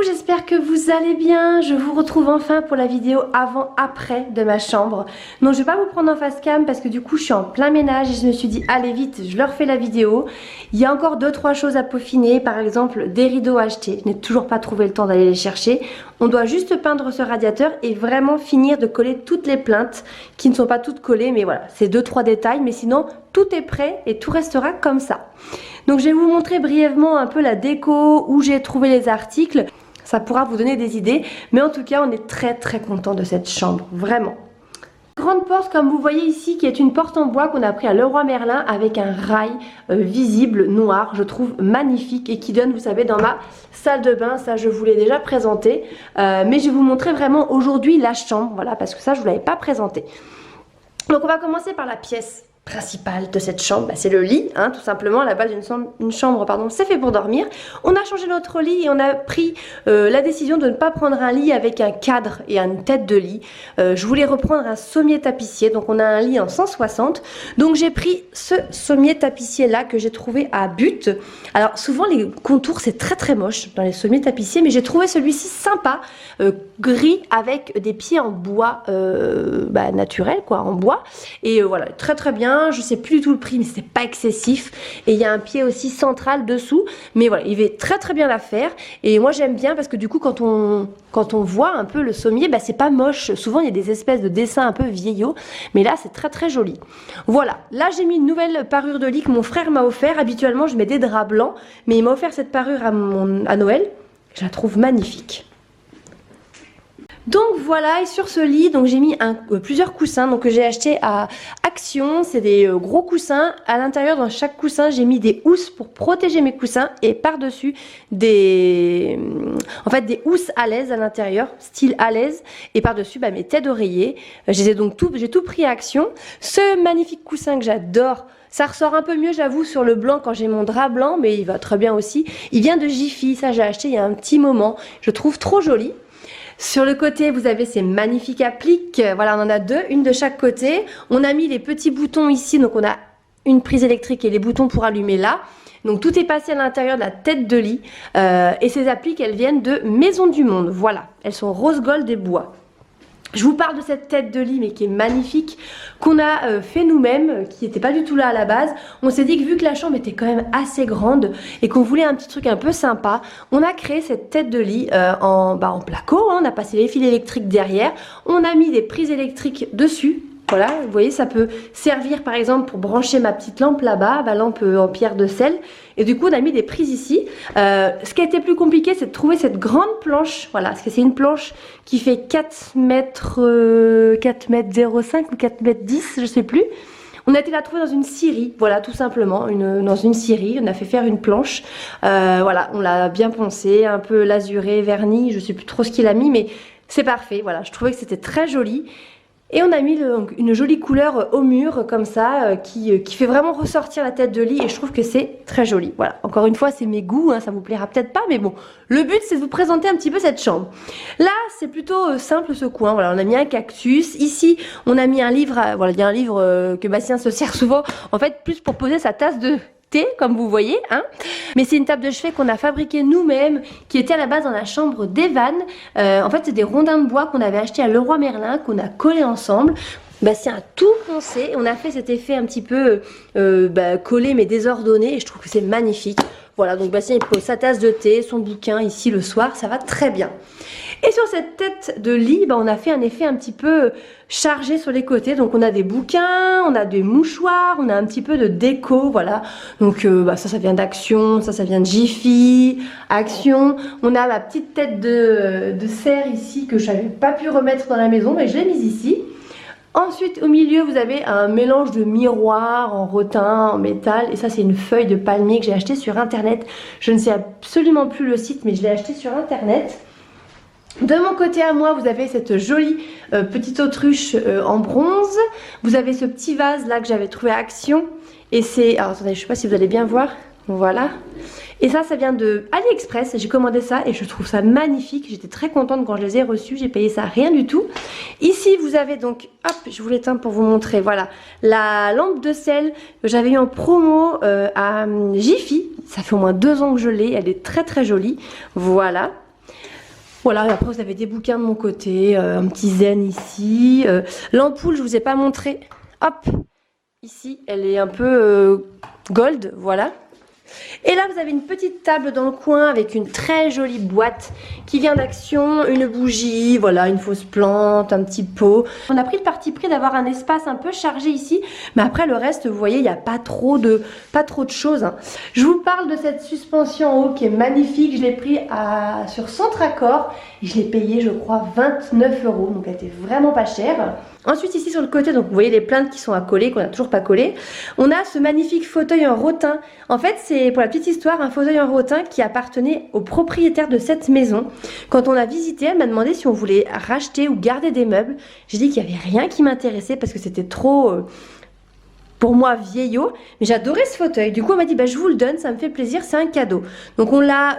J'espère que vous allez bien. Je vous retrouve enfin pour la vidéo avant-après de ma chambre. Non, je vais pas vous prendre en face cam parce que du coup je suis en plein ménage et je me suis dit allez vite, je leur fais la vidéo. Il y a encore 2-3 choses à peaufiner, par exemple des rideaux à acheter. Je n'ai toujours pas trouvé le temps d'aller les chercher. On doit juste peindre ce radiateur et vraiment finir de coller toutes les plaintes qui ne sont pas toutes collées, mais voilà, c'est 2-3 détails, mais sinon tout est prêt et tout restera comme ça. Donc je vais vous montrer brièvement un peu la déco, où j'ai trouvé les articles. Ça pourra vous donner des idées, mais en tout cas on est très content de cette chambre, vraiment. Grande porte comme vous voyez ici, qui est une porte en bois qu'on a pris à Leroy Merlin avec un rail visible noir, je trouve magnifique, et qui donne, vous savez, dans ma salle de bain. Ça je vous l'ai déjà présenté, mais je vais vous montrer vraiment aujourd'hui la chambre, voilà, parce que ça je vous l'avais pas présenté. Donc on va commencer par la pièce principale de cette chambre, c'est le lit, hein, tout simplement. À la base une chambre, pardon, c'est fait pour dormir. On a changé notre lit et on a pris la décision de ne pas prendre un lit avec un cadre et une tête de lit. Je voulais reprendre un sommier tapissier, donc on a un lit en 160, donc j'ai pris ce sommier tapissier là que j'ai trouvé à But. Alors souvent les contours c'est très moche dans les sommiers tapissiers, mais j'ai trouvé celui-ci sympa, gris avec des pieds en bois naturel quoi, en bois, et voilà, très bien. Je sais plus du tout le prix, mais c'est pas excessif, et il y a un pied aussi central dessous, mais voilà, il fait très bien l'affaire. Et moi j'aime bien parce que du coup quand on voit un peu le sommier, c'est pas moche. Souvent il y a des espèces de dessins un peu vieillots, mais là c'est très joli. Voilà, là j'ai mis une nouvelle parure de lit que mon frère m'a offert. Habituellement je mets des draps blancs, mais il m'a offert cette parure à Noël. Je la trouve magnifique. Donc voilà, et sur ce lit, donc j'ai mis plusieurs coussins donc que j'ai acheté à Action. C'est des gros coussins. À l'intérieur, dans chaque coussin, j'ai mis des housses pour protéger mes coussins, et par-dessus des housses à l'aise à l'intérieur, style à l'aise, et par-dessus mes têtes d'oreiller. J'ai tout pris à Action. Ce magnifique coussin que j'adore, ça ressort un peu mieux, j'avoue, sur le blanc quand j'ai mon drap blanc, mais il va très bien aussi. Il vient de Jiffy, ça j'ai acheté il y a un petit moment. Je trouve trop joli. Sur le côté, vous avez ces magnifiques appliques. Voilà, on en a deux, une de chaque côté. On a mis les petits boutons ici, donc on a une prise électrique et les boutons pour allumer là. Donc tout est passé à l'intérieur de la tête de lit. Et ces appliques, elles viennent de Maison du Monde. Voilà, elles sont rose gold et bois. Je vous parle de cette tête de lit, mais qui est magnifique, qu'on a fait nous-mêmes, qui n'était pas du tout là à la base. On s'est dit que vu que la chambre était quand même assez grande et qu'on voulait un petit truc un peu sympa, on a créé cette tête de lit en placo, hein. On a passé les fils électriques derrière, on a mis des prises électriques dessus. Voilà, vous voyez, ça peut servir par exemple pour brancher ma petite lampe là-bas, ma lampe en pierre de sel. Et du coup, on a mis des prises ici. Ce qui a été plus compliqué, c'est de trouver cette grande planche. Voilà, parce que c'est une planche qui fait 4 mètres 05 ou 4 mètres 10, je sais plus. On a été la trouver dans une scierie, voilà, tout simplement, dans une scierie. On a fait faire une planche. Voilà, on l'a bien poncée, un peu lasurée, vernie. Je sais plus trop ce qu'il a mis, mais c'est parfait. Voilà, je trouvais que c'était très joli. Et on a mis une jolie couleur au mur comme ça, qui fait vraiment ressortir la tête de lit, et je trouve que c'est très joli. Voilà, encore une fois c'est mes goûts, hein, ça vous plaira peut-être pas, mais bon, le but c'est de vous présenter un petit peu cette chambre. Là c'est plutôt simple ce coin. Voilà, on a mis un cactus, ici on a mis un livre, voilà, il y a un livre que Bastien se sert souvent, en fait plus pour poser sa tasse de thé, comme vous voyez, hein. Mais c'est une table de chevet qu'on a fabriquée nous-mêmes, qui était à la base dans la chambre d'Evan. En fait c'est des rondins de bois qu'on avait acheté à Leroy Merlin, qu'on a collé ensemble. Bastien a tout poncé, on a fait cet effet un petit peu collé mais désordonné, et je trouve que c'est magnifique. Voilà, donc Bastien il pose sa tasse de thé, son bouquin ici le soir, ça va très bien. Et sur cette tête de lit, on a fait un effet un petit peu chargé sur les côtés. Donc on a des bouquins, on a des mouchoirs, on a un petit peu de déco, voilà. Donc ça vient d'Action, ça vient de Jiffy, Action. On a ma petite tête de cerf ici que je n'avais pas pu remettre dans la maison, mais je l'ai mise ici. Ensuite, au milieu, vous avez un mélange de miroirs en rotin, en métal. Et ça, c'est une feuille de palmier que j'ai acheté sur Internet. Je ne sais absolument plus le site, mais je l'ai acheté sur Internet. De mon côté à moi, vous avez cette jolie petite autruche en bronze. Vous avez ce petit vase là que j'avais trouvé à Action. Et c'est... Alors, attendez, je ne sais pas si vous allez bien voir. Voilà. Et ça vient de AliExpress. J'ai commandé ça et je trouve ça magnifique. J'étais très contente quand je les ai reçus. J'ai payé ça rien du tout. Ici, vous avez donc, hop, je vous l'éteins pour vous montrer. Voilà, la lampe de sel que j'avais eu en promo à Jiffy. Ça fait au moins 2 ans que je l'ai. Elle est très très jolie. Voilà. Voilà, et après vous avez des bouquins de mon côté, un petit zen ici. L'ampoule, je vous ai pas montré. Hop, ici, elle est un peu gold, voilà. Et là, vous avez une petite table dans le coin avec une très jolie boîte qui vient d'Action, une bougie, voilà, une fausse plante, un petit pot. On a pris le parti pris d'avoir un espace un peu chargé ici, mais après le reste, vous voyez, il n'y a pas trop de choses. Hein. Je vous parle de cette suspension en haut qui est magnifique. Je l'ai pris sur Centracor et je l'ai payé, je crois, 29 €, donc elle était vraiment pas chère. Ensuite ici sur le côté, donc vous voyez les plaintes qui sont à coller, qu'on n'a toujours pas collé. On a ce magnifique fauteuil en rotin. En fait c'est, pour la petite histoire, un fauteuil en rotin qui appartenait au propriétaire de cette maison. Quand on a visité, elle m'a demandé si on voulait racheter ou garder des meubles. J'ai dit qu'il n'y avait rien qui m'intéressait parce que c'était trop... pour moi vieillot, mais j'adorais ce fauteuil. Du coup, on m'a dit, je vous le donne, ça me fait plaisir, c'est un cadeau. Donc, on l'a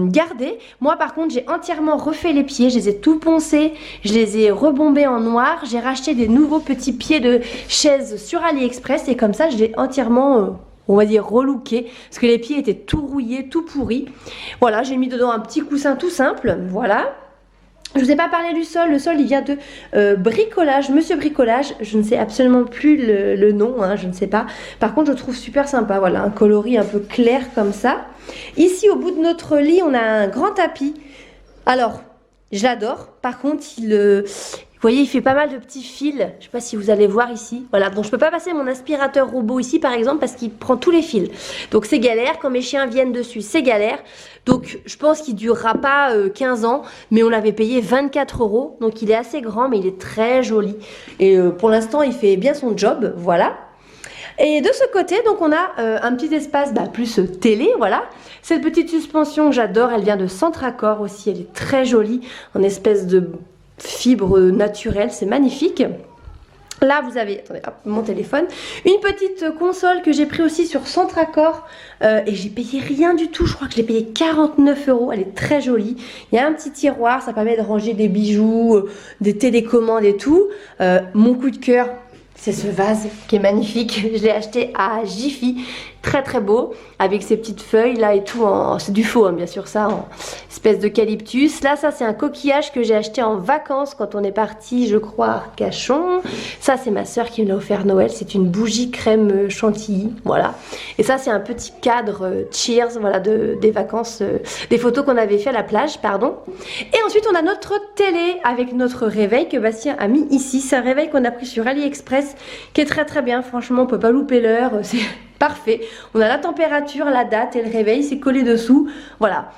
gardé. Moi, par contre, j'ai entièrement refait les pieds, je les ai tout poncés, je les ai rebombés en noir. J'ai racheté des nouveaux petits pieds de chaise sur AliExpress et comme ça, je l'ai entièrement... on va dire relooké, parce que les pieds étaient tout rouillés, tout pourris. Voilà, j'ai mis dedans un petit coussin tout simple, voilà. Je ne vous ai pas parlé du sol. Le sol il vient de Bricolage, Monsieur Bricolage. Je ne sais absolument plus le nom, hein, je ne sais pas. Par contre je trouve super sympa, voilà, un coloris un peu clair comme ça. Ici au bout de notre lit on a un grand tapis. Alors je l'adore, par contre vous voyez, il fait pas mal de petits fils. Je ne sais pas si vous allez voir ici. Voilà, donc je ne peux pas passer mon aspirateur robot ici, par exemple, parce qu'il prend tous les fils. Donc c'est galère. Quand mes chiens viennent dessus, c'est galère. Donc je pense qu'il ne durera pas 15 ans, mais on l'avait payé 24 €. Donc il est assez grand, mais il est très joli. Et pour l'instant, il fait bien son job. Voilà. Et de ce côté, donc on a un petit espace plus télé, voilà. Cette petite suspension que j'adore, elle vient de Centracor aussi. Elle est très jolie, en espèce de... fibre naturelle, c'est magnifique. Là vous avez, attendez, hop, mon téléphone, une petite console que j'ai pris aussi sur Centracor et j'ai payé rien du tout, je crois que je l'ai payé 49 €, elle est très jolie. Il y a un petit tiroir, ça permet de ranger des bijoux, des télécommandes et tout. Mon coup de cœur, c'est ce vase qui est magnifique, je l'ai acheté à Jiffy, très très beau, avec ces petites feuilles là et tout, c'est du faux hein, bien sûr ça, en espèce d'eucalyptus. Là ça c'est un coquillage que j'ai acheté en vacances quand on est parti je crois à Arcachon. Ça c'est ma soeur qui me l'a offert Noël, c'est une bougie crème chantilly, voilà. Et ça c'est un petit cadre cheers, voilà, des vacances, des photos qu'on avait fait à la plage, pardon. Et ensuite on a notre télé avec notre réveil que Bastien a mis ici. C'est un réveil qu'on a pris sur AliExpress qui est très très bien, franchement on peut pas louper l'heure, c'est parfait. On a la température, la date et le réveil, c'est collé dessous, voilà.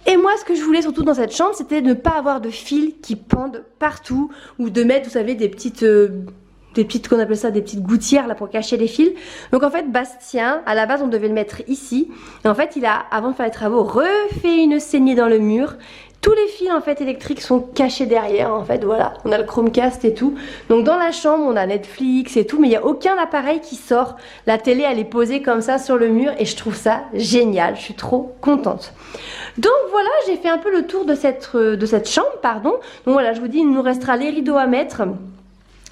Et moi ce que je voulais surtout dans cette chambre, c'était de ne pas avoir de fils qui pendent partout, ou de mettre, vous savez, des petites qu'on appelle ça des petites gouttières là pour cacher les fils. Donc en fait Bastien, à la base on devait le mettre ici, et en fait il a, avant de faire les travaux, refait une saignée dans le mur. Tous les fils en fait électriques sont cachés derrière, en fait, voilà, on a le Chromecast et tout. Donc dans la chambre on a Netflix et tout, mais il n'y a aucun appareil qui sort. La télé elle est posée comme ça sur le mur et je trouve ça génial, je suis trop contente. Donc voilà, j'ai fait un peu le tour de cette chambre, pardon. Donc voilà, je vous dis, il nous restera les rideaux à mettre,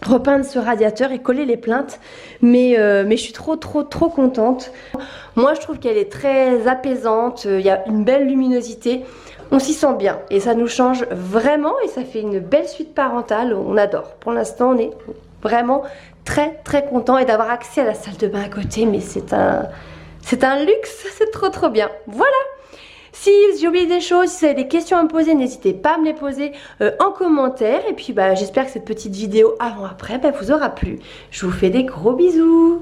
repeindre ce radiateur et coller les plaintes, mais je suis trop contente. Moi je trouve qu'elle est très apaisante, il y a une belle luminosité, on s'y sent bien et ça nous change vraiment et ça fait une belle suite parentale, on adore. Pour l'instant on est vraiment très content, et d'avoir accès à la salle de bain à côté, mais c'est un luxe, c'est trop bien. Voilà. Si j'ai oublié des choses, si vous avez des questions à me poser, n'hésitez pas à me les poser en commentaire. Et puis j'espère que cette petite vidéo avant-après vous aura plu. Je vous fais des gros bisous.